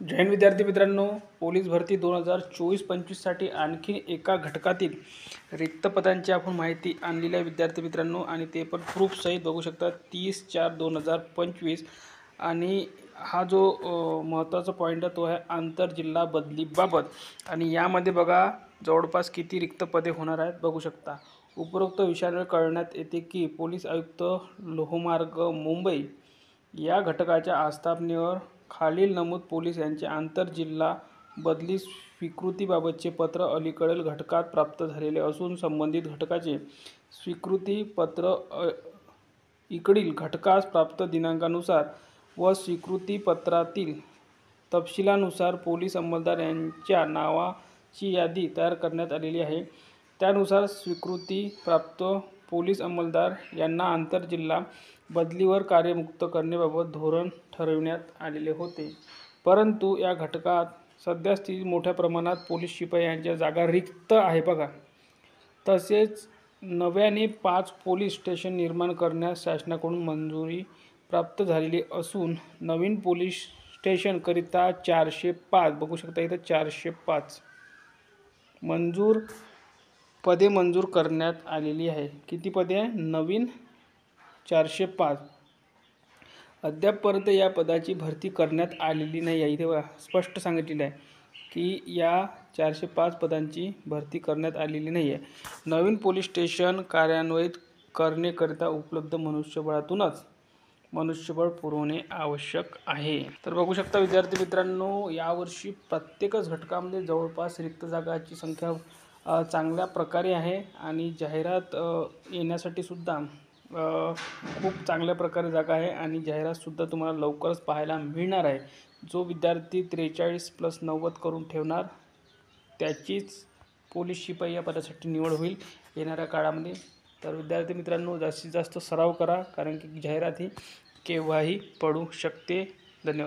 जय हिंद विद्यार्थी मित्रांनो, पोलीस भरती 2024-25 साठी आणखी एका घटकातील रिक्त पदांची आपण माहिती आणलेली आहे विद्यार्थी मित्रांनो, आणि ते पण प्रूफ सहित बघू शकता 30/4/2025. आणि हा जो महत्त्वाचा पॉईंट आहे तो आहे आंतरजिल्हा बदलीबाबत. आणि यामध्ये बघा जवळपास किती रिक्त पदे होणार आहेत बघू शकता. उपरोक्त विषयावर कळण्यात येते की पोलीस आयुक्त लोहमार्ग मुंबई या घटकाच्या आस्थापनेवर खालील नमूद पोलीस यांचे आंतरजिल्हा बदली स्वीकृतीबाबतचे पत्र अलीकडील घटकात प्राप्त झालेले असून संबंधित घटकाचे स्वीकृती पत्र इकडील घटकास प्राप्त दिनांकानुसार व स्वीकृतीपत्रातील तपशिलानुसार पोलीस अंमलदार यांच्या नावाची यादी तयार करण्यात आलेली आहे. त्यानुसार स्वीकृती प्राप्त पोलीस अंमलदार यांना आंतरजिल्हा बदलीवर कार्यमुक्त करण्याबाबत धोरण ठरविण्यात आलेले होते. परंतु या घटकात सद्यस्थितीत मोठ्या प्रमाणात पोलीस शिपाई यांच्या जागा रिक्त आहे बघा. तसेच नव्याने 5 पोलीस स्टेशन निर्माण करण्यास शासनाकडून मंजुरी प्राप्त झालेली असून नवीन पोलीस स्टेशन करिता 405 बघू शकता इथं 405 पदे मंजूर करण्यात आलेली आहे. किती पदे आहे? नवीन 405. अद्यापपर्यंत या पदाची भरती करण्यात आलेली नाही आहे. इथे स्पष्ट सांगितलेलं आहे की या 405 पदांची भरती करण्यात आलेली नाही आहे. नवीन पोलीस स्टेशन कार्यान्वित करण्याकरिता उपलब्ध मनुष्यबळातूनच मनुष्यबळ पुरवणे आवश्यक आहे. तर बघू शकता विद्यार्थी मित्रांनो, यावर्षी प्रत्येकच घटकामध्ये जवळपास रिक्त जागाची संख्या चांगल्या प्रकारे आहे आणि जाहिरात येण्यासाठी सुद्धा खूप चांगल्या प्रकारे जागा आहे आणि जाहिरातसुद्धा तुम्हाला लवकरच पाहायला मिळणार आहे. जो विद्यार्थी 43+90 करून ठेवणार त्याचीच पोलीस शिपाई या पदासाठी निवड होईल येणाऱ्या काळामध्ये. तर विद्यार्थी मित्रांनो, जास्तीत जास्त सराव करा, कारण की जाहिरात ही केव्हाही पडू शकते. धन्यवाद.